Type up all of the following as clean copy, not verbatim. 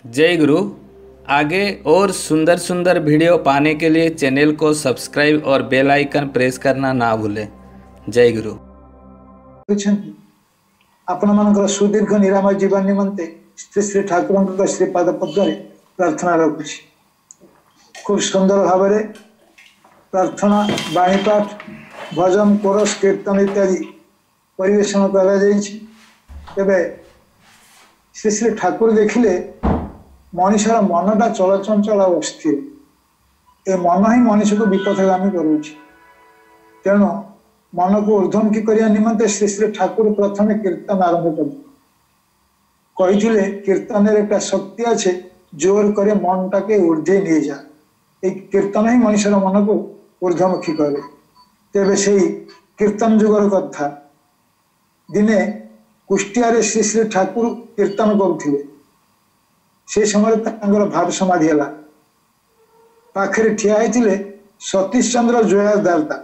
जय गुरु। आगे और सुंदर सुंदर वीडियो पाने के लिए चैनल को सब्सक्राइब और बेल आइकन प्रेस करना ना भूलें। जय गुरु। आपण मानकर सुदीर्घ निरामय जीवन निमंते श्री श्री ठाकुर श्रीपाद पद्मे प्रार्थना रखुछि। खूब सुंदर भाव प्रार्थना बाणीपाठ भजन कोरस कीर्तन इत्यादि परिवेशन कर श्री श्री ठाकुर देखिले मनुष्यर मनटा चलचंचल और अस्थिर। ए मन ही मनुष्य को विपथगामी करुछि। तेणु मन को ऊर्ध्वमुखी करने निमंते श्री श्री ठाकुर प्रथम कीर्तन आरंभ करें। कीर्तन एक शक्ति अच्छे जोर करे मन टाके ऊर्धे नहीं जा। कीर्तन ही मनुष्यर मन को ऊर्ध्वमुखी करे। तेबे से कीर्तन जुगर कथा दिने कुष्टिया श्री श्री ठाकुर कीर्तन करुले। से समय भाव समाधि है। पाखे ठिया होते सतीश चंद्र जोयादारता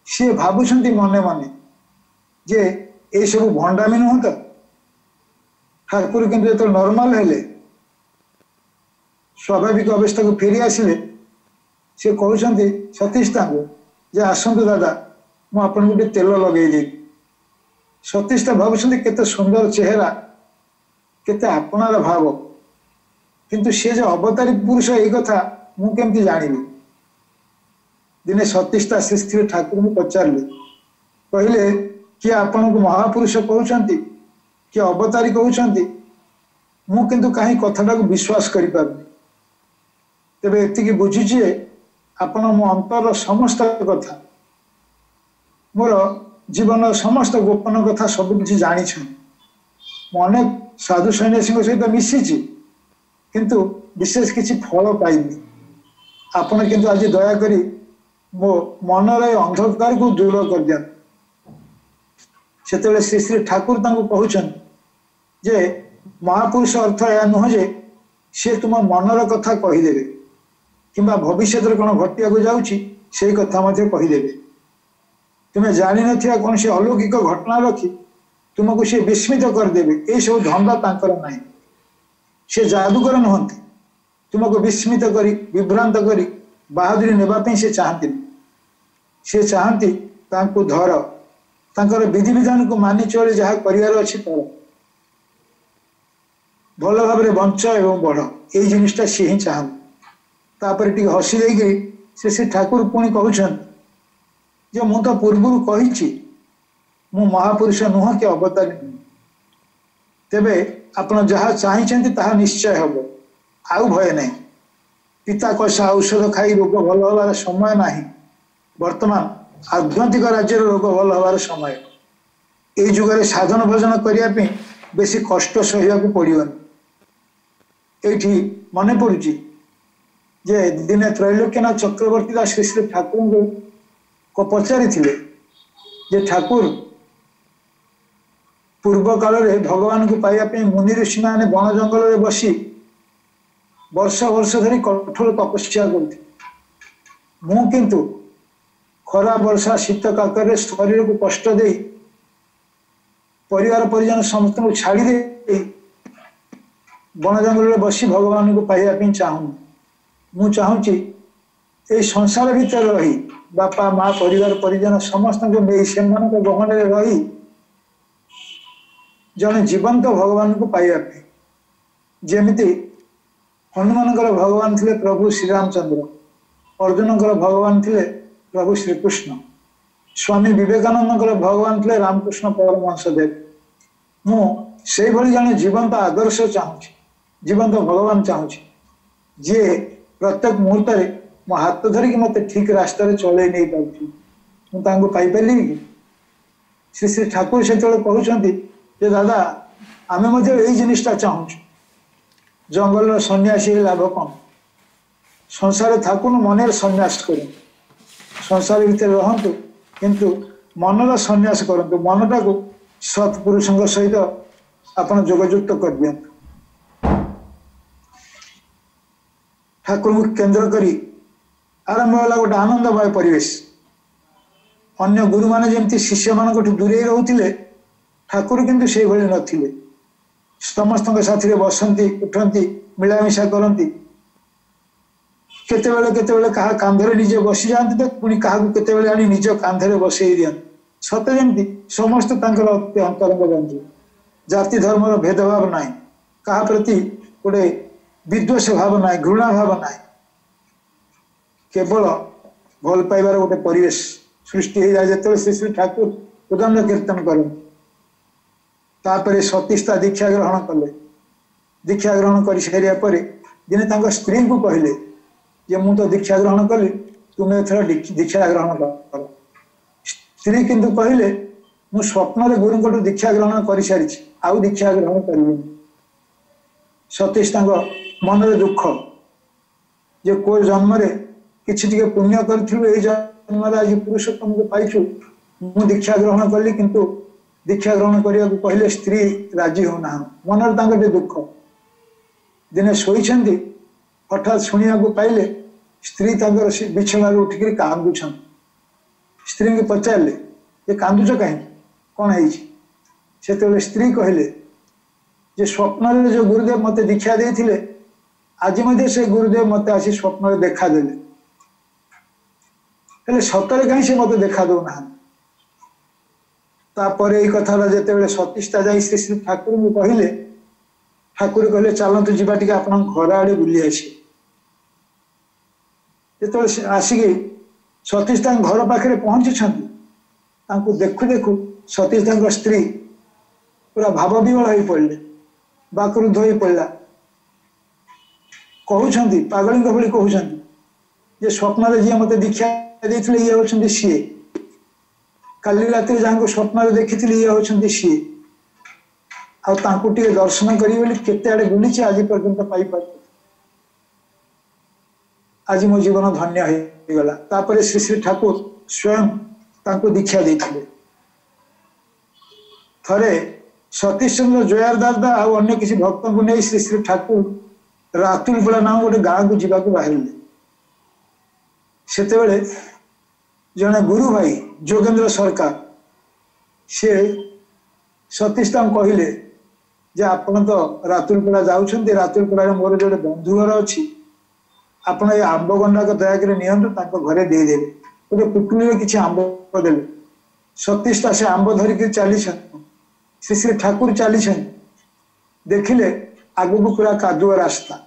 सी भावुंट मने मने जे ये सब भंडामी नुह तो ठाकुर किंतु जो नॉर्मल हेले स्वाभाविक अवस्था को फेरी आसिले सी कहते सतीश जे आसतु दादा मुझे गोटे तेल लगे। सतीश भावुं केते सुंदर चेहरा केते आपनार भाव किंतु सी जो अवतारी पुरुष ये कथा मुझे जानी। दिने सतीशता श्री श्री ठाकुर को पचारे कहले कि आपण को महापुरुष कहते कि अवतारी कहते मुझे कहीं कथाटा को विश्वास कर तेबे एति बुझीचे आपण मो अंतर समस्त कथा मोर जीवन समस्त गोपन कथा सबकि जानी। अनेक साधु सन्यासी सहित मिसी किंतु विशेष किसी फल पाइनी। आपण किंतु आज दयाकोरी मो मनर अंधकार को दूर कर दिया। से श्री श्री ठाकुर कहते जे महापुरुष अर्थ यह नुह जे सी तुम मनर कथा कहीदेवे कि भविष्य कौन घटिया जाऊँगी से कथा कहीदेवे। तुम्हें जानी ना कौन से अलौकिक घटना रखी तुमको सी विस्मित करदेवे। ये सब धंदा तांकर नहीं। से जादूगर नुहति तुमको विस्मित करी विभ्रांत करी बहादुरी नेबापी से चाहती। से चाहती तांको धर तांकर विधि विधान को मानि चली जहाँ करार अच्छी कर भल भाव बंच एवं बढ़ यही जिनटा सी ही चाहती। हसी देगी श्री श्री ठाकुर पुणी कहते मु तो पूर्व कही मु महापुरुष नुह कि अवतारी नुह। तेबे आपण जहाँ चाहते ताहा निश्चय हम आउ भय नहीं। पिता कषा औषध खाई रोग भल हबार समय नहीं। वर्तमान आध्यात्मिक राज्य रोग भल हबार समय। ये जुगे साधन भजन करने बेसी कष्ट सहया पड़ोनी। ये मन पड़ुची जे दिने त्रैलोक्यनाथ चक्रवर्ती दास श्री श्री ठाकुर को पचारि जे ठाकुर पूर्व काल भगवान को पाइबा मुनि ऋषि मैंने वन जंगल में बसी वर्ष वर्ष धरी कठोर तपस्या करते। मु किंतु खरा वर्षा शीत काकर शरीर को कष्ट दे परिवार परिजन समस्त को छाड़ी दे वन जंगल में बसी भगवान को पाइबा चाहूँ। मु चाहूँगी ये संसार भीतर रही बापा माँ परिवार परिजन समस्त को नहीं से गहन रही जन जीवंत भगवान को पाइबा जमीती हनुमान भगवान थे प्रभु श्रीरामचंद्र अर्जुन भगवान थे प्रभु श्रीकृष्ण स्वामी विवेकानंद भगवान थे रामकृष्ण परमहंस देव। मुझे जन जीवंत आदर्श चाहूँगी जीवंत भगवान चाहूँगी जी प्रत्येक मुहूर्त मो हाथ धरिकी मत ठीक रास्तार चल नहीं पाऊँ पाइपारि कि श्री श्री ठाकुर से कहते दादा आम यही जिनटा चाहूँ जंगल सन्यासी लाभ कौन संसार थाकु मन सन्यास कर संसार भीतर रहतु किंतु मनर सन्यास करूँ मनटा को सत्पुरुष सहित आपड़ जोगयुक्त कर दिखाँ। ठाकुर को केन्द्र करी आरंभ है गोटे आनंदमय परिवेश। अन्य गुरु माने जमती शिष्य मान दूरे रोते ठाकुर किंतु से भली नथिले। समस्त साथी बसती उठती मिलामिशा करती केतेबेले केतेबेले कहा कांधरे निजे बसी जाती तो पुणी क्या केतेबेले आनी निज कांधरे बसई दियंती सते जमी समस्त अंतरंग बंधु जाति धर्मर भेदभाव ना क्या प्रति गोटे विद्वेष भाव ना घृणा भाव ना केवल भल पाइबार गोटे परिवेश सृष्टि हो जाए जो श्री श्री ठाकुर उदंड कीर्तन करते सतीस्ता दीक्षा ग्रहण कले दीक्षा ग्रहण कर सारा पर दिने स्त्री को कहले जे मु तो दीक्षा ग्रहण कली तुम्हें एथर दीक्षा ग्रहण कर स्त्री किंतु कहले मु स्वप्न गुरु दीक्षा ग्रहण कर सारी आउ दीक्षा ग्रहण करी सतीश मन दुख जे को जन्म कि पुण्य कर जन्म आज पुरुषोत्तम को पाइछु मु दीक्षा ग्रहण कली किंतु दीक्षा ग्रहण करने को कहले स्त्री राजी होना मन दुख दिने शोइछंती हठात शुणा पाइले स्त्री बिछणार उठिक कांदुं स्त्री को पचारे ये कांदुच कहीं कौन है स्त्री कहले जे स्वप्न जो गुरुदेव मत दीक्षा देते आज से गुरुदेव मत आसी स्वप्न देखा देले सतरे कहीं से मत देखा दौना तापर यही कथा जो सतीस्ता जा श्री श्री ठाकुर को कहले ठाकुर कहले चलतु जीवा टी आप घर आड़े बुली आसी जो आसिक सतीश घर पाखे पहुंची देखु देखु सतीश स्त्री पूरा भाव विवल हो पड़े बाक्रुद्ध हो पड़ा कहते पागली भाई कहते स्वप्न जी मत दीक्षा देते ये होती सी काली रात जहाँ स्वप्न देखी ये होती सी आगे दर्शन करी केते आड़े बुली आज पर्यंत पाई आज मो जीवन धन्य हो गला तापर श्री श्री ठाकुर स्वयं तांको दीक्षा देते थरे सतीश चंद्र जयार दादा आउ अन्य किसी भक्त को नहीं श्री श्री ठाकुर रातुलपड़ा नाम गोटे गाँव को जावाक बाहर से जड़े गुरु भाई जोगेंद्र सरकार सी सतीश कहले जे आपण तो रातुलपड़ा जाऊँच रातुलपड़ा मोर जो बंधु घर अच्छी आपण ये आंब गंडा को दयाक नियंतु घरे देदेवे गोटे पुटुली किसी आंब देले सतीशटा से आंब धरिक चली श्री श्री ठाकुर चली देखिले आग को पूरा कादुआ रास्ता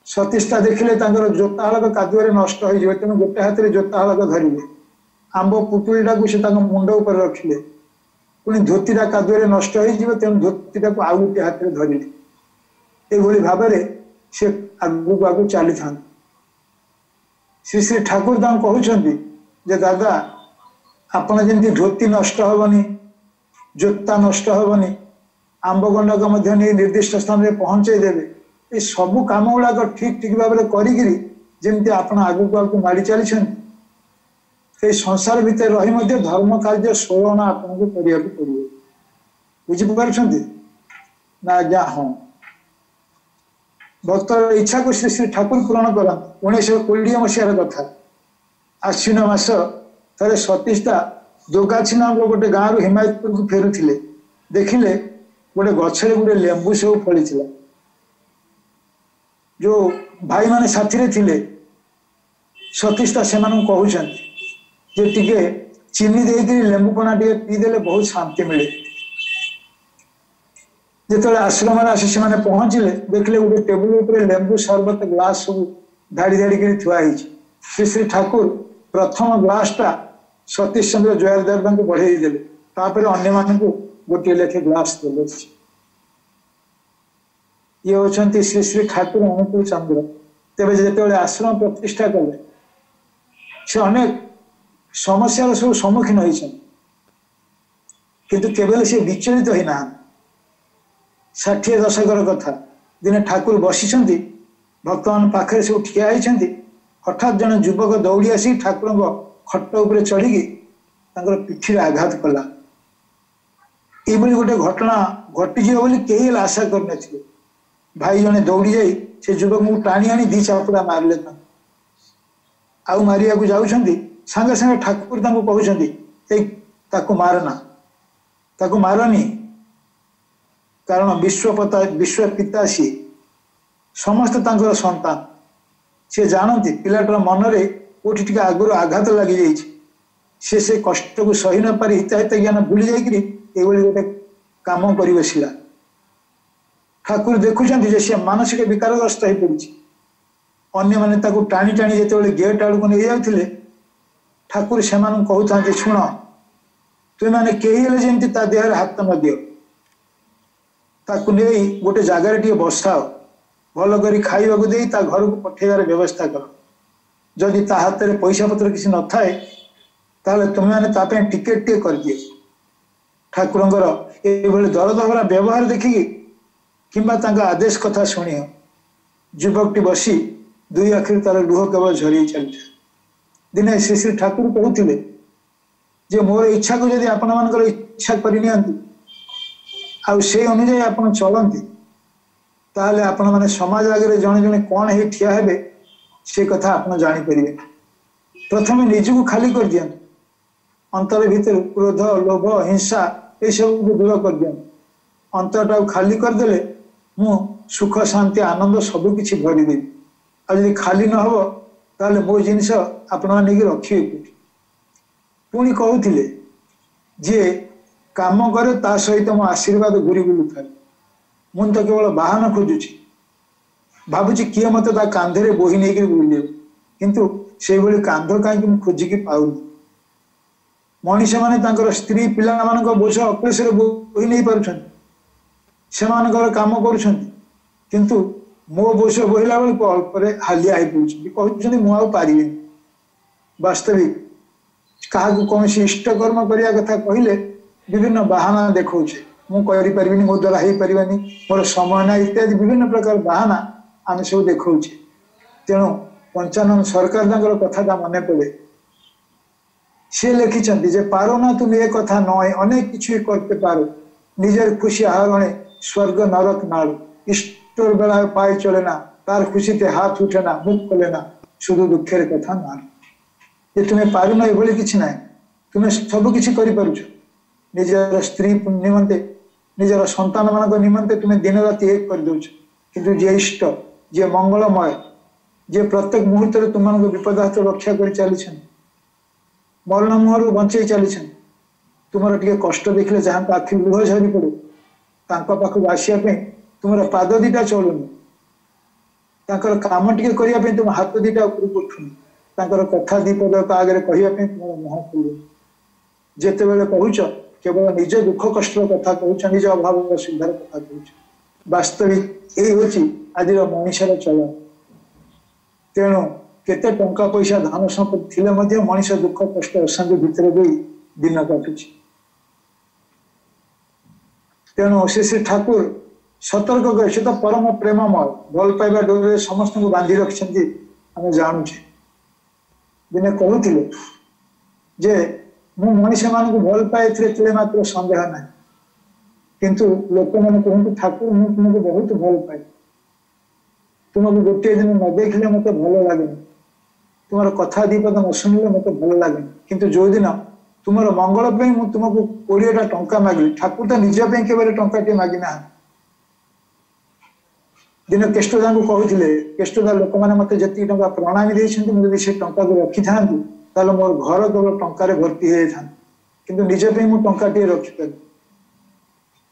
सतीशटा देखिले जोता हलक कादुआ नष्ट हो तेणु गोटे हाथ में जोता हलक धरिले आंब पुटुलीटा को मुंड उपर रखिले पुणी धोतीटा कादुआ नष्ट हो तेणु धोतीटा को आउ गोटे हाथ में धरिले ये भाव से आगू को आगू चली था श्री श्री ठाकुर कहते दादा आपण जमी धोती नष्ट हेनी जोता नष्ट हेनी आंब गंडक निर्दिष्ट स्थान में पहुंचे देवे ये सबू कम गुड़ाक ठीक ठीक भाव करमती आप आगू को आगू माड़ी चली संसार भितर रही धर्म कार्य स्वयं आपको करने पड़े बुझीपार ना आज्ञा हाँ भक्तर इच्छा को श्री श्री ठाकुर पूरण कर 1920 मसीहार कथा आश्विन मास थे सतीशटा दोगाछी नाम गोटे गाँव हिमायतपुर को फेरुले देखिले गोटे गचरे गोटे लेंबू सब फली जो भाई माने साथी थे सतीशटा से कहते टिके चीनी देकर लेंबू पना टे पीदेले बहुत शांति मिले जो आश्रम आसी से पहुंचले देखले गोटे टेबुल उपर लेंबू शरबत ग्लास सब धाड़ी धाड़ी कर थुआई श्री श्री ठाकुर प्रथम ग्लासटा सतीश चंद्र जयार दादा को बढ़े देले तापर अन्य मान को गोटे लेखे ग्लास देले ये होचंती श्री श्री ठाकुर अनुकूल चंद्र तेरे जो आश्रम प्रतिष्ठा कले से अनेक समस्या सब सम्मुखीन होती किंतु केवल से विचलित होना 60 दशकर कथा दिने ठाकुर बसी भक्त मान पाखे सब ठिया होती हठात जन युवक दौड़ी आसी ठाकुर खट उपर चढ़ी पिठी आघात कला ये गोटे घटना घटीज कई आशा कर भाई जने दौड़ी जाई से युवक को टाणी आनी दी चापुड़ा मारे आउ मारिया को जाऊँगी सांगे सांगे ठाकुर कहते मारना ताकू मारनी कारण विश्व पिता सी समस्त तांकर संतान सी जानती पिलाटर मनरे कोठी टिके आगुर आघात लगी जाइए से कष्ट को सही न पारि हिताहित ज्ञान भूली जाइए गोटे काम कर बसला ठाकुर देखुं सी मानसिक विकारग्रस्त हो पड़ी अन्य मैंने टाणी टाणी जो गेट आड़ को नहीं जाते ठाकुर से कहते शुण तुम मैंने कहीं जमी ता देह हाथ न दियो ताकू नहीं गोटे जगार टे बसाओ भल कर खावा को दे घर को पठेबार व्यवस्था कर जदि ता हाथ में पैसा पत्र किसी न थाए ताले तुम मैंने टिकेट टे कर दिए ठाकुरंगर ये दरद भरा व्यवहार देखिकी किंबा आदेश कथा शुणी युवकटी बसी दुई आखिर तार लुह केवल झरी चलता दिने श्री श्री ठाकुर कहते जे मोर इच्छा को जदि आपण मानकर इच्छा करनी अनुजाई आप चलती ताहले आपण माने समाज आगे जड़े जड़े कौन है ठिया हेबे से कथा आप जापर प्रथम निजक खाली कर दियंतु अंतर भितर क्रोध लोभ हिंसा ये सब को दूर कर दियंतु अंतरटा खाली करदेले मु सुख शांति आनंद सबकि भरीदेवी आज खाली न हो ताले मो जिनस आपण रखिए पुणी कहते जे काम करे ता सहित मो आशीर्वाद घूरी बुलू था मुझे तो केवल बाहन खोजुची भावुची किए मत कांधे बोही नहीं बुले किंतु से कांध कहीं खोजिकी पाऊनी मनीष मैंने स्त्री पिला मान बोझ अक्लेश बोही नहीं पार्टी से काम करुँच मो बोझ बोहला बेलू अल्प हालिया हो कहते मुझे वास्तविक क्या कौन इष्टकर्म करने कथा कहले विभिन्न बाहाना देखौचे मुझे मो द्वारा हो पार्बानी मोर समय ना इत्यादि विभिन्न प्रकार बाहाना आम सब देखौचे तेणु पंचानंद सरकार कथा मन पड़े सी लिखिं जे पारो ना तुम ये कथा नए अनेक किसी करते पारो निजर खुशी आहरणे स्वर्ग नरक नाड़ू इष्टर बेला पाई चले ना तार खुशी ते हाथ उठे ना मुख खोले ना शुद्ध दुखेर कथा ना ये तुम्हें पार ना ये किसी ना तुम्हें सबकि निजर स्त्री निमंते निजर संतान मान निमंते तुम्हें दिन राति एक कर दौच किंतु जे इष्ट जे मंगलमय जे प्रत्येक मुहूर्त तुम विपद हाथ रक्षा कर चली मरण मुहर बंचे चली तुम टे कष्ट देखले जहाँ आखि लुह झरी पड़े पाखक आसापी तुम पाद दीटा चलुनि काम टे करने तुम हाथ दीटा उपरକୁ उठुनि कथा दीपद आगे कहवाई तुम मुह खोलुनि जिते बड़े कहूच केवल निज दुख कष्ट कथा कहूच निज अभाव असुविधार कथा कहूच वास्तविक ये हूँ आज मनीषर चलन तेणु केते टंका पैसा धन संपत्ति थिले मनीष दुख कष्ट अशांति भितर दिन काटुची तेणु श्री ठाकुर सतर्क कर से तो परम प्रेममय भल पाइबा डोरे समस्त को बांधि रखिंट आम जानुचे दिने कहते जे मु मनीष मान को भल पाए मात्र सन्देह ना किंतु लोक मैंने कहते ठाकुर मुझे तुमको बहुत भल पाए तुमको गोटे दिन न देखले मत भल लगे तुम कथा दीपद न शुणिले मत भल लगे किंतु जो दिन तुम मंगल तुमको 20टा टंका मागिली ठाकुर तो निजे केवल टंकाटे मागी ना दिन केष्टदा को कहते केष्टदा लोक मैंने मत जी टंका प्रणामी देते मुझे से टंका को रखी था मोर घर केवल टंकार भर्ती हो जाता किंतु निजे मुझे टंकाटे रखिपार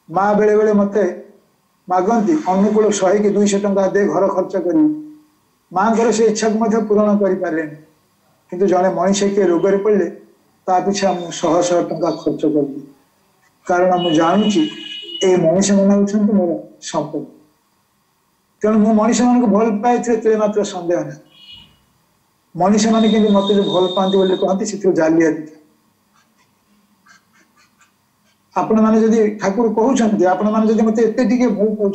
माँ बेले बेले मत मागती अनुकूल 100 कि 200 टंका दे घर खर्च करी माँ से इच्छा को पूरण करें किंतु जड़े मनीष किए रोग पड़े ता पिछा मुझे 100 टंका खर्च कर दी कारण मुझे जानूची ये मनीष मैंने होती मोर संपद तेणु मु मनीष मान भल पाए मात्र सन्देह ना मनीष मैंने कि मत जो भल पाती कहती से जालियाती आपण मैंने ठाकुर कहते आपण मैंने मत एत भूल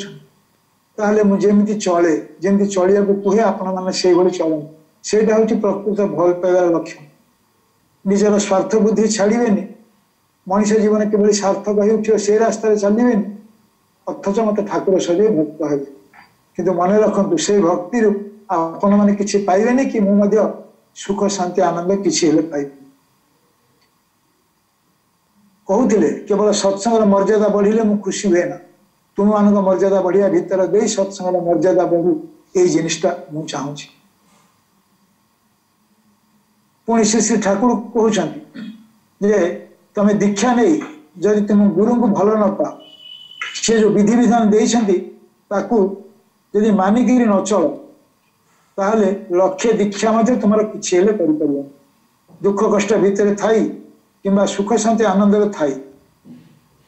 पाते मुझे चले जमी चलिया कहे आपण मैंने से चलन से प्रकृत भल पाइबार लक्ष्य निजर स्वार्थ बुद्धि छाड़े मनीष जीवन किभली सार्थक हो से रास्तार चलवे अथच मत ठाकुर सजे भक्त हे किंतु मन रखु से भक्ति आपण मैंने किसी पाइबे कि मुझे सुख शांति आनंद किसी पाइबे कहते केवल सत्संग मर्यादा बढ़िले मुझे खुशी हुए ना तुम मान मर्यादा बढ़िया भितर दे सत्संग मर्यादा बढ़ू यही जिनटा मुझे चाहूँगी। पुणी श्री श्री ठाकुर कहते तुम दीक्षा नहीं जदि तुम गुरु को भल न पा सी जो विधि विधान जदि मानिक न चल ताहले लक्ष्य दीक्षा मध्य तुम किसी दुख कष्ट भितर थाई कि सुख शांति आनंद थाई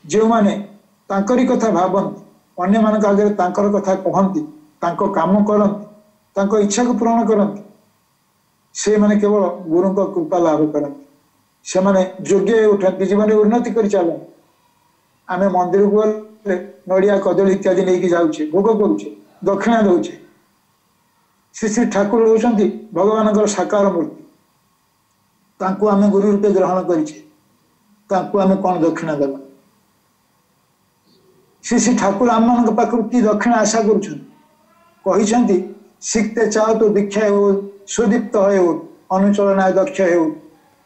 जो माने तांकरी कथा भावती अन्य मान आगे तांकर कथा कहती काम करती इच्छा को पूरण करती से माने केवल गुरु को कृपा लाभ करती से माने योग्य उठती जीवन उन्नति कर चल आम मंदिर को गले नड़िया कदली इत्यादि नहीं जाऊे भोग करुचे दक्षिणा दौचे श्री श्री ठाकुर होती भगवान साकार मूर्ति तांको आम गुरु रूपे ग्रहण करें कौन दक्षिणा देवा श्री श्री ठाकुर आम मान पाखु कि दक्षिणा आशा कर शिखते चाहो तो दीक्षा हो सुदीप्त हो अनुचलना दक्ष हो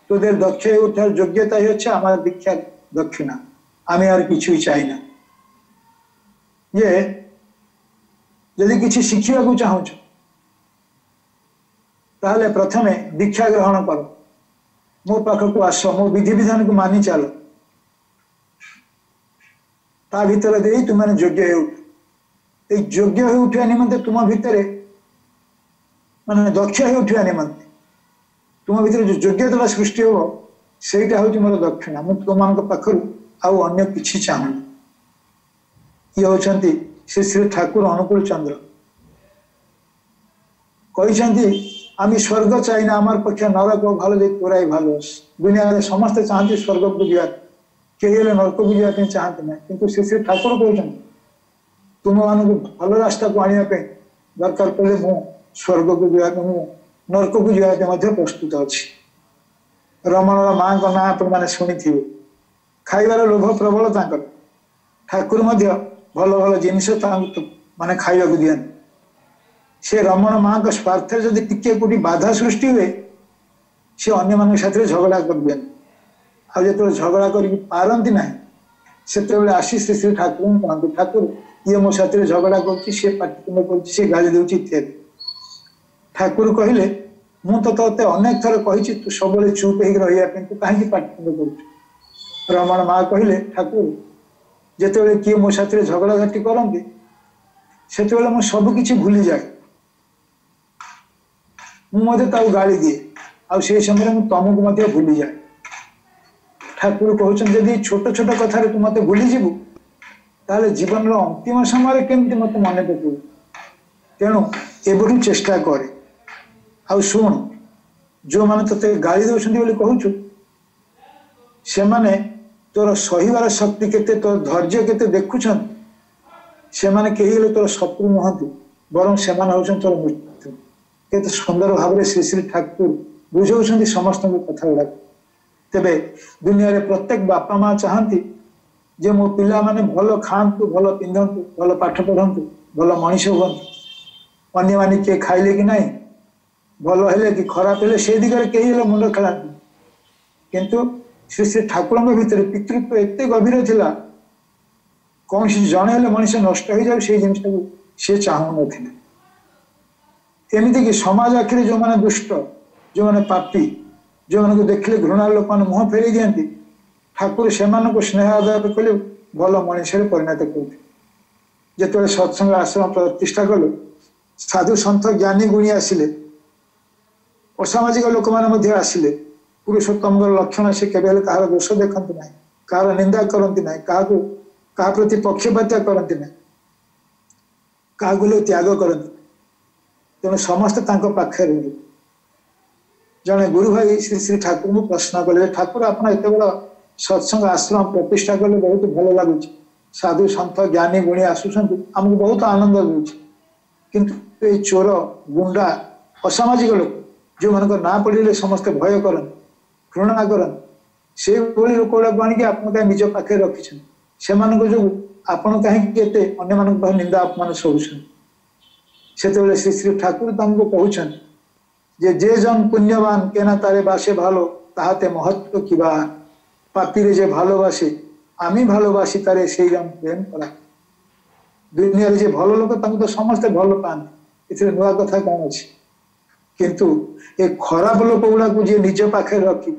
तो देर दक्ष हो योग्यता ही अच्छे आम दीक्षा दक्षिणा आम यार कि चाहिए ये यदि किसी शिखा चाहूँ ताहले प्रथमे दीक्षा ग्रहण कर मो पाखक आस मो विधि विधान को मानि चल ता भीतर दे तुम योग्य हो योग्य हो उठा निमंते तुम भितर माने दक्ष हो उठा निमंते तुम भीतर जो योग्यता सृष्टि हो सेटा हूँ मोर दक्षिणा मुझे तुम पाखर आउ अन्य किछि चाहूँ ये होचंती श्री श्री ठाकुर अनुकूल चंद्र कहते आम स्वर्ग चाहिए आमार पक्ष नरक भल तोराई भल दुनिया में समस्ते चाहती स्वर्ग को जा कहीं नरक को जावाई चाहते ना कि श्री श्री ठाकुर कहते तुम मान भल रास्ता को आने दरकार पड़े मु स्वर्ग को जावाई मु नरक को जावाई प्रस्तुत अच्छी रमण माँ का ना आपने शुणी थे खाइबार लोभ प्रबल ठाकुर भल भल जिनस माने खाइबा को दिया से रमण माँ का स्वार्थ जदि टिके कोटी बाधा सृष्टि हुए सी अन्य मान साथ झगड़ा कर दिया जो झगड़ा करती ना से आशी श्री श्री ठाकुर कहते ठाकुर ये मो साथ झगड़ा कर गाली दूसरी इत्यादि ठाकुर कहले मुझे अनेक थर कही तू सब चुप हो रही तू कहीं पाटितुंड कर रमण माँ कहले ठाकुर जिते किए मो साथ झगड़ा घाटी करते से सबकि भूली जाए मुझे गाली दिए आ समय तुमको भूली जाए ठाकुर कहते जदि छोट छोट कथार तू मत भूली जीवु ताले जीवन अंतिम समय केमती मत मन पकड़ तेणु एबठू चेष्टा करे आ शुण जो मैंने ते गाली दौरान कहूँ से माने तोर सहीबार शक्ति केते तोर धैर्य केते देखुं से माने कही तोर शत्रु नुहति बरं से तोर मृत्यु केते सुंदर भाव में श्री श्री ठाकुर बुझाऊँ समस्त कथा गुड़ा तेरे दुनिया रे प्रत्येक बापा माँ चाहती जे मो पिला माने भल खातु भल पिंधतु भल पाठ पढ़तु भल मनीष हूँ अन्य माने किए खाइले कि नहीं भल है कि खराब है से दिगरे कहीं मुंड खेलाती किंतु श्री श्री ठाकुर भितर पितृत्व एत गभीर थिला कौन जड़े मनीष नष्ट हो जाए से जिन सी चाहू नमती कि समाज आखिरी जो मैंने दुष्ट जो मैंने पापी जो मैंने देखिले घृणा लोक मैंने मुह फेरी दिखती ठाकुर से स्नेह आदर कले भल मनीष परिणत करते जिते सत्संग आश्रम प्रतिष्ठा कलु साधु सन्थ ज्ञानी गुणी आसिले असामाजिक लोक मैंने आसिले पुरुषोत्तम लक्षण से केवल कहार दोष देखते ना कहार निंदा करती ना क्या प्रति पक्षपात करती ना क्या त्याग करती तेणु समस्ते पाखे जड़े गुरु भाई श्री श्री ठाकुर को प्रश्न कले ठाकुर आप एत बड़ा सत्संग आश्रम प्रतिष्ठा कले बहुत भल लगुच साधु सन्थ ज्ञानी गुणी आसुंच आमको बहुत आनंद दूसरी किंतु ये चोर गुंडा असामाजिक लोक जो मान ना पड़े समस्ते भय करते घृणा करते से लोक गुड़ाक आनिक आप निज पाखे रखी से जो आपण कहीं अन्य मान निंदा अपमान सहूँ से श्री श्री ठाकुर तुमको कहते जे जन पुण्यवान केना तारे बासे भालो ताहाते महत्व की पापी रे जे भालोबासे आमी भालोबासी तारे से जन प्रेम करा दुनिया जे भल लोक तो समस्ते भल पाते ए नुआ कथा कौन अच्छी किंतु ए खराब लोक गुड़ा जी निज पाखे रखी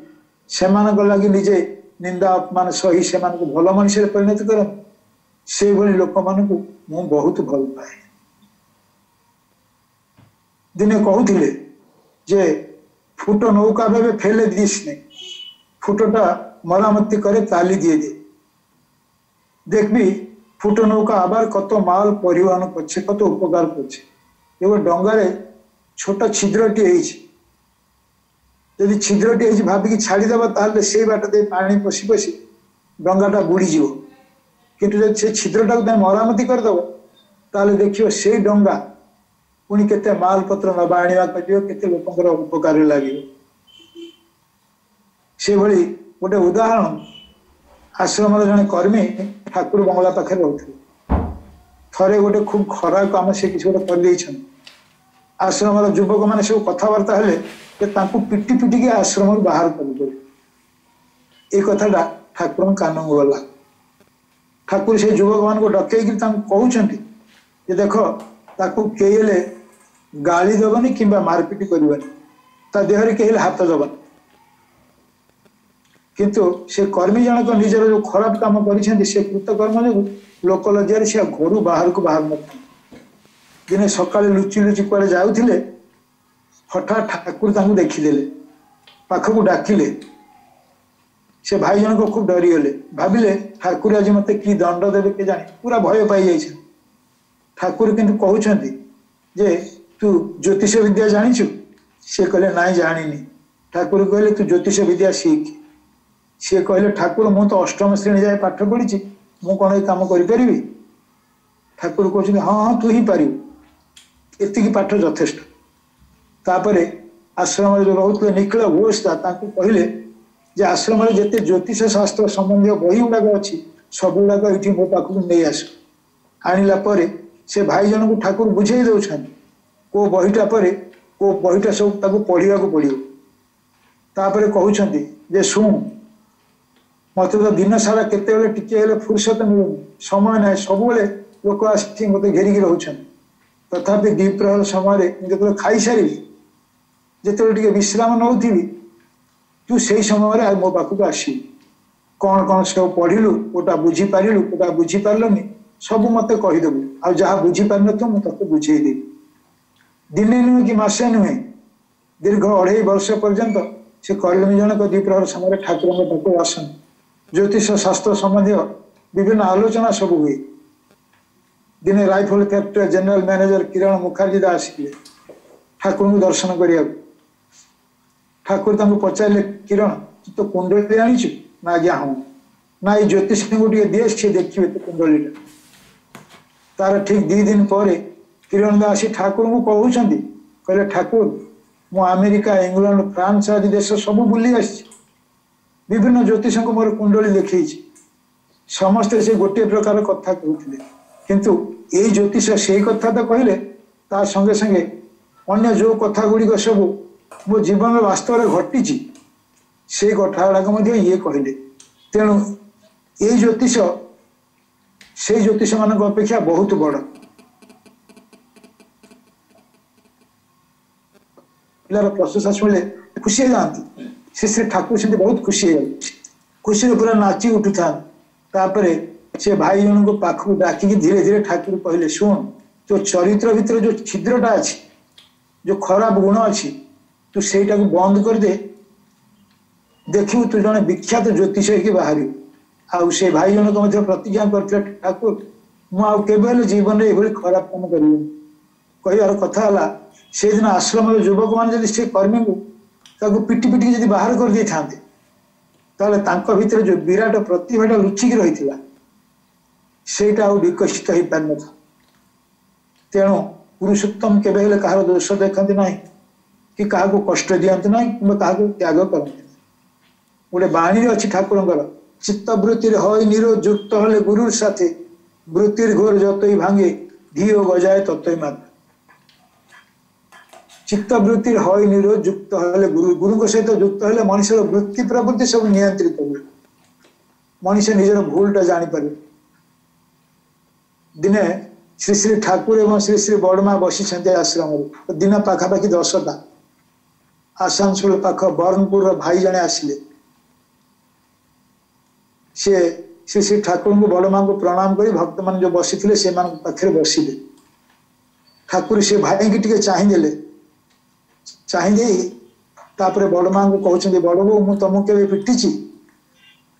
से लगी निजे निंदा अपमान सही से भल मनुष्य परिणत कर से लोक मान मु बहुत भल पाए। दिने कहते जे फुट नौका भावे फेले दिस नहीं फुटटा मरामती करे ताली दिए दे देखबी फुट नौका आबार कत माल परिवहन करछे कत उपकार करछे एगो डंगारे छोट छिद्रटी यदि छिद्रटी भाविकी छाड़ीदेवा ताहले से बाट दे पानी पशि पशि डंगाटा बुड़ी जीव किंतु जब से छिद्रटा को मरामती करदेव ताहले देखियो से डंगा पुणी केते माल पत्र नबा आनिबा करियो केते लोकंकर उपकार लागियो। से भली गोटे उदाहरण आश्रम जने कर्मी ठाकुर बंगला पाखे रोते थरे गोटे खूब खरा काम से किसी गोटे कर आश्रम युवक मैंने सब कथबार्ता हेले पिटी पिटिकी आश्रम बाहर कर कथाटा ठाकुर कान को गला ठाकुर से युवक मान डकई कहते देख ताकू केले गाली दबनी कि मारपिट करवानी ता देहरे कहीं हाथ दबनी किंतु से कर्मी जनक निजर जो खराब काम कर कृतकर्म जो लोक लज्जा से घर बाहर को बाहर न दिने सका लुचि लुचि कुआड़े जाऊे हठात ठाकुर देखीदे पाखक डाकिले से भाई जनक खूब डरीगले भाविले ठाकुर आज मत कि दंड देवे के जाने पूरा भय पाई जाइए ठाकुर किंतु कहते जे तू ज्योतिष विद्या जानीचु से कहले ना जानी ठाकुर कहले तू ज्योतिष विद्या सीख सी कहले ठाकुर मु तो अष्टम श्रेणी जाए पाठ पढ़ी मु कौन काम करी ठाकुर कहते हाँ हाँ तू ही पार एति पाठ यथेष्ट तापर आश्रम जो रोते निखिल घोष कहले जे आश्रम जिते ज्योतिष शास्त्र संबंधी बही गुड़ाक अच्छी सब गुड़ाक ये मो पाखक नहीं आस आणला से भाई जन को ठाकुर बुझे दौरान को बहीटा पर को बहीटा सब पढ़ा पड़ो तापर कहते जे शुण मत तो दिन सारा केते टिके फुर्सत मिलूनी समय ना सब लोक आस मत घेरिकी रोच तथापि द्विप्रहर समय जो खाई सारी जिते विश्राम नौ तू से समय मो पाखक आस कौन कौन सब पढ़िलु कोटा बुझीपारू कोटा बुझीपारलुनि सब मत कहीदेबू आ जहाँ बुझीपार न मुझे बुझेदेवी दिने नुहे कि मसे नुहे दीर्घ 2.5 वर्ष पर्यंत से कर्मी जनक द्विप्रहर समय ठाकुर पाक आसन ज्योतिष शास्त्र संबंधी विभिन्न आलोचना सब हुए दिने राइफल कैप्टन जनरल मैनेजर किरण मुखर्जी दास ठाकुर को दर्शन करिया ठाकुर पचारे किरण तू तो कुंडली आनीचु ना आज्ञा हाँ ना ये ज्योतिष को दिए सी देखिए तो कुंडलीटा तार ठीक 2 दिन पर किरण दास ठाकुर को कहते कहले ठाकुर मु अमेरिका इंग्लैंड फ्रांस आदि देश सब बुली आसी विभिन्न ज्योतिष को मोर कुंडली देखी समस्ते से गोटे प्रकार कथा कहते किंतु ये ज्योतिष से कथा तो कहले ता संगे संगे अन्य जो कथा गुड़िक सब मो जीवन में वास्तव में घटी से कथा गुड़ाक ये कहले तेणु ये ज्योतिष से ज्योतिष मान अपेक्षा बहुत बड़ पिलार प्रशंसा शुणे खुशी जाती से ठाकुर से बहुत खुशी खुशी पूरा नाची उठुता से भाई जन को पाखक डाकिकी धीरे धीरे ठाकुर कहले शुण तो चरित्र भितर जो छिद्रटा अच्छी जो खराब गुण अच्छी तू सेटा को बंद कर दे देखू तू जन विख्यात ज्योतिष हो बाहर आउ से भाई जनक प्रतिज्ञा करते ठाकुर मुझे जीवन में ये खराब काम कर कथा से दिन आश्रम युवक मान से कर्मी को पिटी पिटी जब बाहर कर दे था भीतर जो विराट प्रतिभाटा लुचिकी रही सेटा विकसित हो पार न तेणु पुरुषोत्तम केवे कहार दोष देखते ना कि क्या कष्ट दिखते ना कि त्याग करते गोटे बाणी अच्छी ठाकुर चित्तवृत्ति हई निरोध युक्त हले गुरु साथे वृत्तिर घोर जतई भांगे धियो गजाए तत्व मात्र चित्तवृत्ति हई निरोध युक्त हले गुरु सहित युक्त हले मनुष्य वृत्ति प्रवृत्ति सब नियंत्रित हुए मनुष्य निजर भूलटा जापर दिने श्री श्री ठाकुर एवं श्री श्री बड़मा बसी आश्रम दिन पाखापाखि 10टा आसानसोल पाख बर्णपुर भाई जने आसिले से श्री श्री ठाकुर को बड़मा को प्रणाम कर भक्त मान जो बसी थे से पाखे बसिले ठाकुर से भाई की टे चाहिए चाहिए तापर बड़मा को कहते बड़ बो मु तुमको केवे पिटी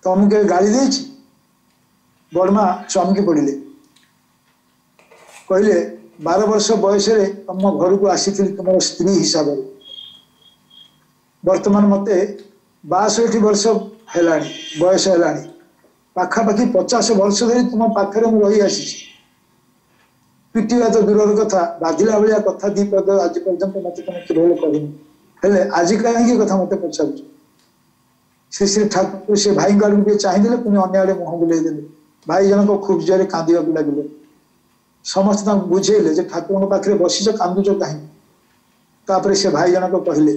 तुमको केवे गाड़ी देछि बड़मा चमकी पड़े कहले 12 वर्ष बयस तुम घर को आसी तुम स्त्री हिसाब से वर्तमान मत 62 वर्ष है बयस है पाखापाखि 50 वर्ष धरी तुम पाखे रही आसी पिटिया तो दूर कथा बाधिला भाया कथा दी पद आज पर्यंत मत तुम केवल कहनी आज कहीं कथा मत पचार श्री श्री ठाकुर से भाई आड़ को चाहिए पुणी अन्य आड़े मुह बुले भाई जनक खूब जोरे कांदा लगे समस्त बुझेले ठाकुर पाखे बसीच कांदुच कहीं से भाई जनक कहले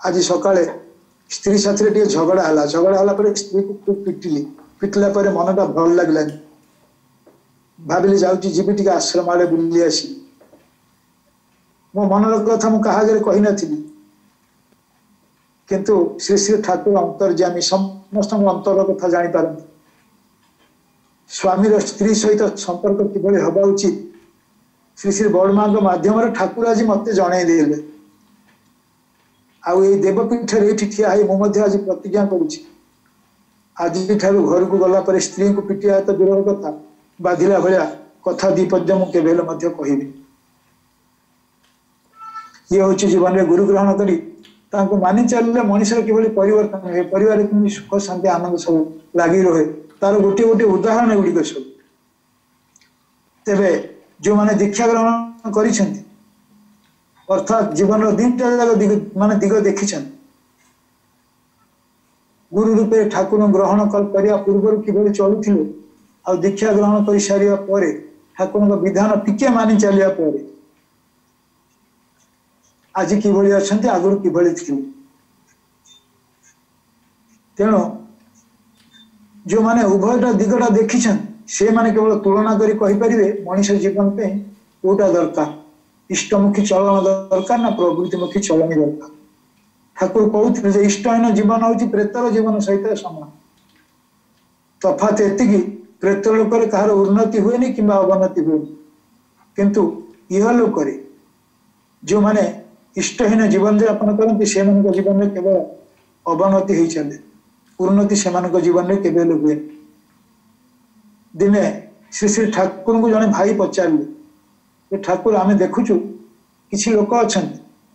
आज सकाଳେ स्त्री साथी टे झगड़ा है स्त्री को खूब पिटिली पिटला मनटा भल लगलानी भाविली जाऊँगी जीवी टे आश्रम आड़े बुली आसी मो मनर कथा मुझे क्या कही नी किंतु श्री श्री ठाकुर अंतर्जामी समस्त अंतर कथा जापारती स्वामी स्त्री सहित संपर्क किभली हवा उचित श्री श्री बड़मा माध्यम ठाकुर आज मत जनईदे आई देवपीठ ये ठिया मुझे आज प्रतिज्ञा करुँच आज घर को गला स्त्री को पिटिया तो दूर कथा बाधिला भाया कथा दी पद मुझे कहि ये हूँ जीवन में गुरु ग्रहण करी मानि चलिए मनुष्य किभली परिवर्तन हुए परिवार कि सुख शांति आनंद सब लगी रहे तार गोटे गोटे उदाहरण गुड़िक सब तेरे जो मैंने दीक्षा ग्रहण कर अर्थात जीवन दीटा दिग मान दिग देखी गुरु रूपे ठाकुर ग्रहण करने पूर्व किभली चलुले आ दीक्षा ग्रहण कर सारा पर ठाकुर विधान टिके मानि चलिया पर आज किभली अच्छा आगुरी किभली थी तेणु जो माने उभयटा दिगटा देखी से माने केवल तुलना करी कहिपारे मनुष्य जीवन पे कोटा दरकार इष्टमुखी चलन दरकार ना प्रवृत्तिमुखी चलन दरकार ठाकुर कहते इष्टहीन जीवन हूँ प्रेतर जीवन सहित समान तफात एति प्रेत लोक कहार उन्नति हुए कि अवनति हुए किंतु इह लोक जो माने इष्टहीन जीवन यापन करते से जीवन में केवल अवनति हो चले उन्नति से जीवन में केवल हुए दिने श्री श्री ठाकुर को जड़े भाई पचारे ठाकुर आम देखुचु किसी लोक अच्छा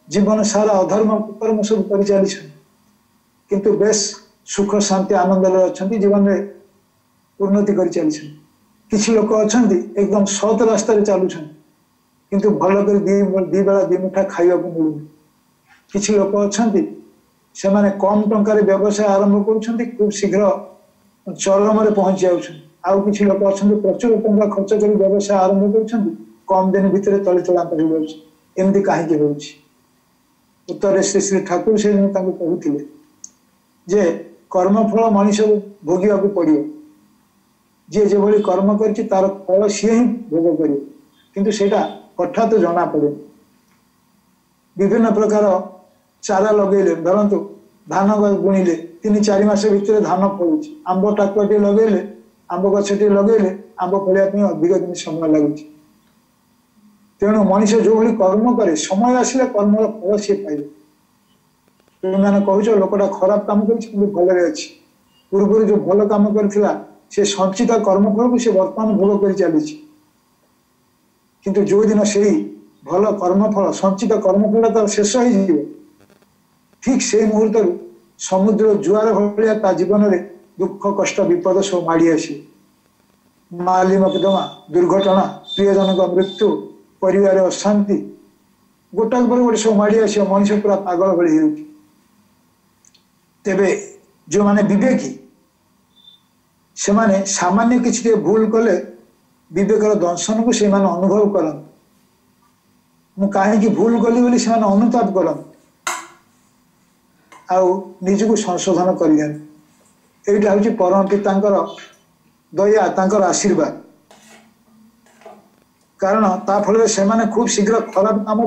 जीवन सारा अधर्म कुकर्म सब कर चली किंतु बेस सुख शांति आनंद अच्छा जीवन में उन्नति कर चली किसी लोक अच्छा एकदम सत रास्तार चलुं किंतु भल कर दी बेला दी मुठा खावा मिलूनी किसी लोक अच्छा से माने कम टंकार व्यवसाय आरंभ कर खूब शीघ्र चरम पहुंची जाऊँ किसी लोक अच्छा प्रचुर टंका खर्च कर व्यवसाय आरंभ कर कम दिन भितर तले चलांत हो एमती कहीं हो उत्तर श्री श्री ठाकुर से कहते जे कर्मफल मनीष भोगवा पड़ो जी जो भाई कर्म कर तार फल सी ही भोग कर किंतु सेटा हठात जना पड़े विभिन्न प्रकार चारा लगेले धरतु धान बुणिले 3-4 मास भितर धान फलुच आंब टाकुआटे लगेले आंब गछटे लगेले आंब फलिया अधिक दिन समय लगुच तेणु मनीष जो भाई कर्म करे समय आसिले कर्म फल सी पाइबे तुम कह लोकटा खराब काम कर पूर्व जो भल काम करथिला से संचित कर्मफल को से वर्तमान भोग कर चली किंतु जो दिन से भल कर्मफल संचित कर्मफल तो शेष हो ठीक से मुहूर्त समुद्र जुआर भाया जीवन में दुख कष्ट विपद सब माड़ी आसी माली मकदमा दुर्घटना प्रियजन मृत्यु परिवार अशांति गोटा पर गोटे सब माड़ी आस मनुष्य पूरा पागल भली हो तेबे जो माने विवेकी से माने सामान्य किसी भूल कले विवेकर दंशन को से अनुभव करन मु कहीं भूल कली बोली से अनुताप करन आउ निजको संशोधन कर एटा हूँ परम पिता दया तांकर आशीर्वाद कारण ता फल से खूब शीघ्र खराब कम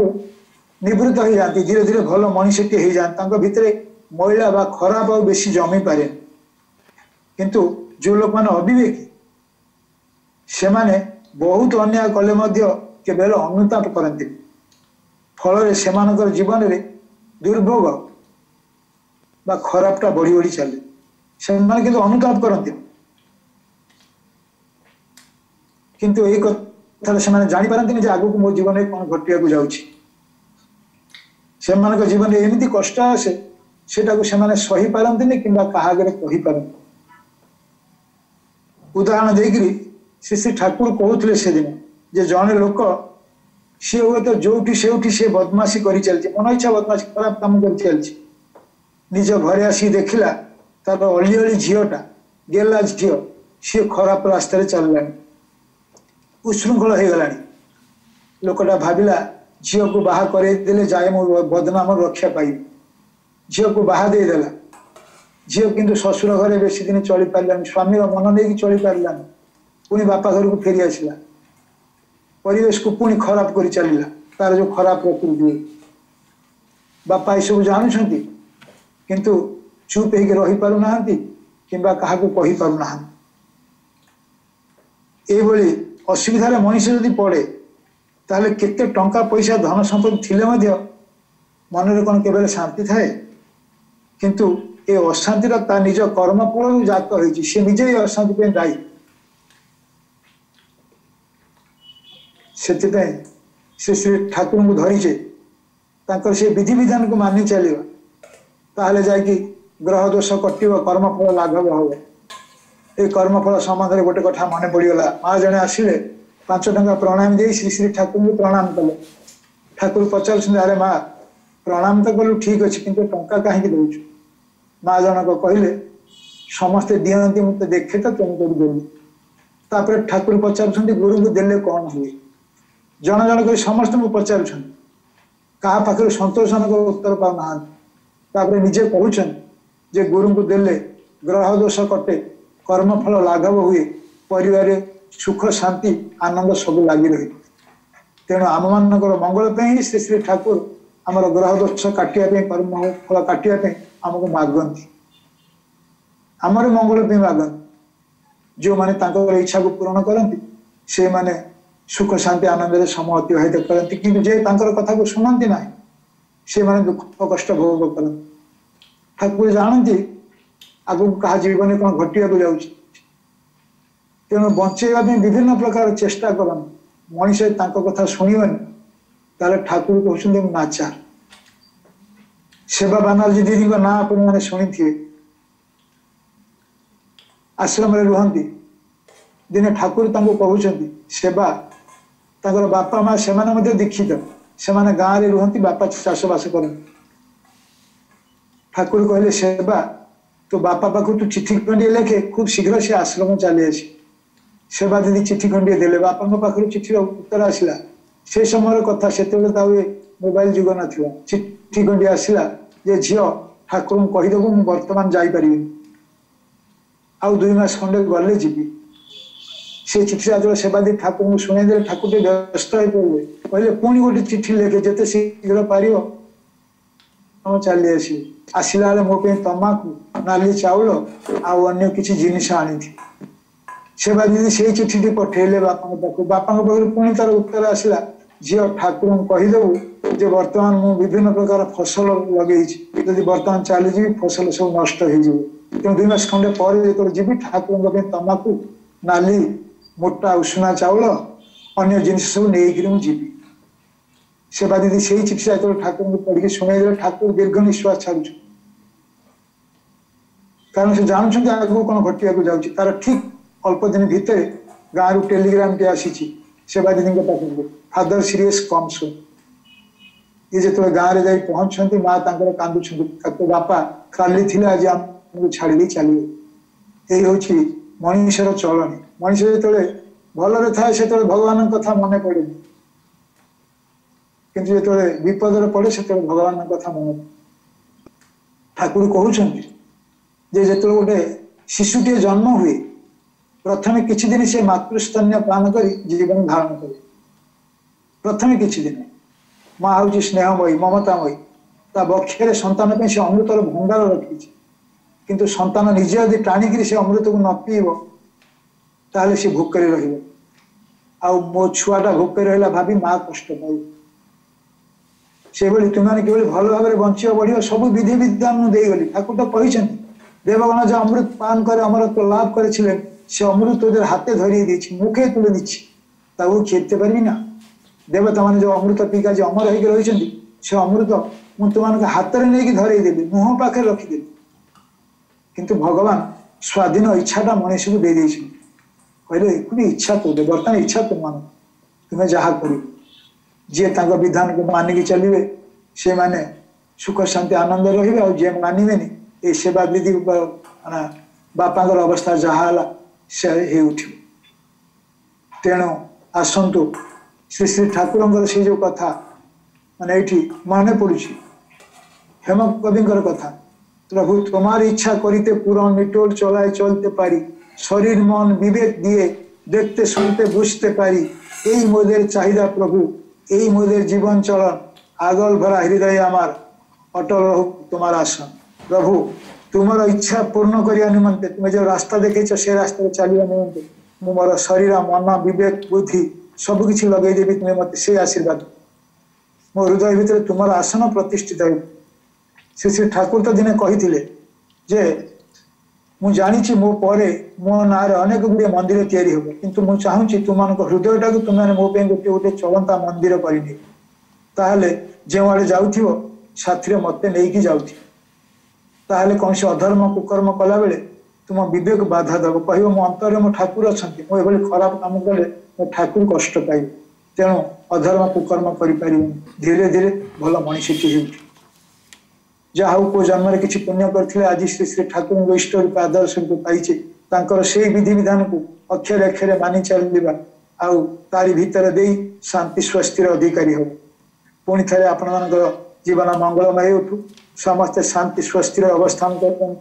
निवृत्त हो जाती धीरे धीरे भल मनीषी हो जाते भितर मैला बा खराब और बेसी जमी पारे किंतु जो लोक मैंने अविवेकी से माने बहुत अन्याय कले केवल अनुताप करती फल से जीवन में दुर्भोग बा खराबटा बढ़ी बढ़ी चले से अनुताप करती किंतु यही कथा से जानी पारती आगू मो जीवन में कौन घटिया जाऊँगी से जीवन में एमती कष्ट आसे से सही पारती कि कही पारती उदाहरण देकरी श्री श्री ठाकुर कहते से दिन जे जड़े लोक सी हे तो जो से बदमाशी कर चलती मन इच्छा बदमाशी खराब कम कर चलती निज घरे आसी देखला तार अली अली झीटा गेला झी सी खराब रास्तार चलला उच्छृंखल हो गला लोकटा भाविला झी को बाहा करदे जाए मो बदनाम रक्षा पाई झी को बाहा देदेला झील किंतु ससुर घरे बेसी दिन चली पारानी स्वामी मन नहीं चली पारानी पुणी बापा घर को फेरी आसला परिवेश को पुणी खराब कर चलला तार जो खराब प्रकृति बापा ये सब जानुंट किंतु चुप हो रही पारना कि कही पारना ये असुविधार मनीष जदि पड़े ताहले केते टंका पैसा धन संपत्ति थिले मध्य मन कौन केवल शांति थाए किंतु ये अशांति निज कर्मफल जात होती सी निजे ही अशांति पे दायी से श्री श्री ठाकुर को धरीचे से विधि विधान को मानि चलिए ताहले जाकि ग्रह दोष कटिव कर्मफल लाघव हम ये कर्मफल संबंध में गोटे कथा मन पड़गला माँ जड़े आसिले 5 टंका प्रणाम दे श्री श्री ठाकुर को प्रणाम कले ठाकुर पचार अरे माँ प्रणाम तो कलु ठीक अच्छे किंतु टंका कहीं दौचु माँ जनक कहले समस्ते दिखती मुझे देखे तो तुम कर देली ठाकुर पचार गुरु को देले कौन हुए जन जन कर समस्त को पचार क्या पाखे संतोषजनक उत्तर पाना निजे कहते जे गुरु को देले ग्रह दोष कटे कर्मफल लाघव हुए परिवार सुख शांति आनंद सब लगी रही तेणु आम मान मंगल ही श्री श्री ठाकुर आमर ग्रह दोष काटिया कर्म फल काटिया आमको मागती आमर मंगल पे मागती जो माने इच्छा को पूरण करती से माने सुख शांति आनंद समय अतिबाहित करती कि कथा को शुणती ना से माने दुख कष्ट भोग करती ठाकुर जानती आगू क्या जीवन में कौन घटिया जाऊँगी तेणु बचेगा विभिन्न प्रकार चेष्टा करती मनीष कथा शुणवन ताले ठाकुर कहते नाचार सेवा बानर्जी दीदी का ना आपने शुणी थे आश्रम रुहती दिने ठाकुर कहते सेवा बापा माँ से दीक्षित से गाँव में रुहती बापा चाषबास कर ठाकुर कहले सेवा तो बापा पाखु तू चिठी खंडिए लेखे खूब शीघ्र से आश्रम चली आसी सेवा दीदी चिठी खंडिए देले बापा पाखु चिठी उत्तर आसला से समय कथा से मोबाइल जुग ना चिठी खंडिए आसला जे झील ठाकुर कहीदेबू मुझे बर्तमान जापर आउ 2 मास खंडे गले जीवी से चिठी जो सेवादी ठाकुर को शुणेदे ठाकुर व्यस्त हो पड़े कहले पुणी गोटे चिठी लेखे जिते शीघ्र पार चली आस आसला मो तमाकू नाली चाउल आउ अन्य किसी जिनिस आनी सेवा दीदी से चिठी पठेले बापा पुणी तार उत्तर आसला झील ठाकुर कहीदेबू जे बर्तमान मु विभिन्न प्रकार फसल लगे जदि बर्तमान चलीजी फसल सब नष्ट हो तेणु 2 मास खंडे पर जो जी ठाकुर तमाकू नाली मोटा उषुना चाउल अन्य जिनिस सब नहीं जीवी सेवा दीदी से ही चिकित्सा जो ठाकुर को पढ़ी शुणे ठाकुर दीर्घ निश्वास छाड़ कारण से जानते आगे कौन घटिया जाऊँगी तार ठीक अल्प दिन भितर गाँव रु टेलीग्राम टे आसी सेवा दीदी पाखक फादर सीरियस कम सो ये जो गाँव में जा पहुंचती माँ कांदुं बापा काली थी आज आमको छाड़ी चलिए यही हूँ मनीषर चलनी मनीष जो भलरे थाए से भगवान कथा मन पड़े किंतु जो विपद पड़े से भगवान कथा मन ठाकुर कहते जो गोटे शिशुटे जन्म हुए प्रथम किसी दिन से मातृस्तन्य पान कर जीवन धारण करे प्रथम किछि दिन माँ हूँ स्नेहमयी ममतामयी ता बक्षे सन्तान से अमृतर भंडार रखी किंतु सन्तान निजे यदि टाणिक से अमृत को न पीब ताहले सी भोकर रही मो छुआटा भोकर रहा भाभी माँ कष्ट पाई से तुम्हें कि भल भाव में बंच बढ़ सब विधि विधान मुझे देगली ठाकुर तो कहते देवगण जो अमृत पान कर अमृत लाभ कर से अमृत हाथे धरी मुखे तुले दी खेते पारि ना देवता मैंने जो अमृत पीका जो अमर होकर रही से अमृत मुझे तुम हाथ में नहीं धरईदेली मुह पाखे रखीदेली किंतु भगवान स्वाधीन इच्छाटा मनीष को दे कहले एकुटी इच्छा तो दे बर्तमान इच्छा तुम मान तुम्हें जहाँ कर जी विधान को मानिक चलिए से माने सुख शांति आनंद रे और जी मानवे ये सेवा विधि बापा अवस्था जहाँ से उठ तेणु आसतु श्री श्री ठाकुर से जो कथा माने ये मन पड़ी हेम कवि कथा प्रभु तुम्हारी इच्छा करते पूरण निटोल चलाए चलते पारी शरीर मन विवेक दिए देखते सुनते बुझते पारी यही मोदेर चाहिदा प्रभु यही मोदेर जीवन चलन आगल भरा हृदय आमार अटल रहु तुम्हारा आसन प्रभु तुमर इच्छा पूर्ण करने निमंते तुम्हें जो रास्ता देखे से रास्ता चलने निमंते मोर शरीर मन विवेक बुद्धि सबकि लगेदेवी तुम्हें मत से आशीर्वाद मो हृदय भितर तुमर आसन प्रतिष्ठित हो श्री श्री ठाकुर तो दिने कही जे मु जानी मो परे मो ना अनेक गुड़े मंदिर तैयारी होब किंतु मु चाहूँगी तुम हृदय टाक तुम्हें मो गोटे गोटे चलता मंदिर करनी ताहले जो आड़े जाऊ साथी मत नहीं जाऊे कौन से अधर्म कुकर्म कला बेले तुम विवेक बाधा दब कह मो अंतर मो ठाकुर अच्छा मुझे खराब काम कले मो ठाकुर कष्ट पाई तेणु अधर्म कुकर्म कर धीरे धीरे भल मनीषी हो जहाँ को जन्म किसी पुण्य करते आज श्री श्री ठाकुर इष्ट रूप आदर्श को पाइचे से विधि विधान को अक्षर अक्षर मानि चलवा आउ तारी भितर दे शांति स्वस्तिर अधिकारी हो पुणी थे आपण मान जीवन मंगलमय उठू समस्ते शांति स्वस्तिर अवस्थान कर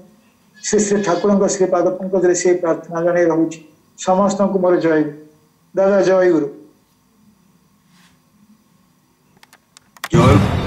श्री श्री ठाकुर श्रीपाद पंकज से प्रार्थना जन रोचे समस्त को मोर जय दादा जय गुरु जय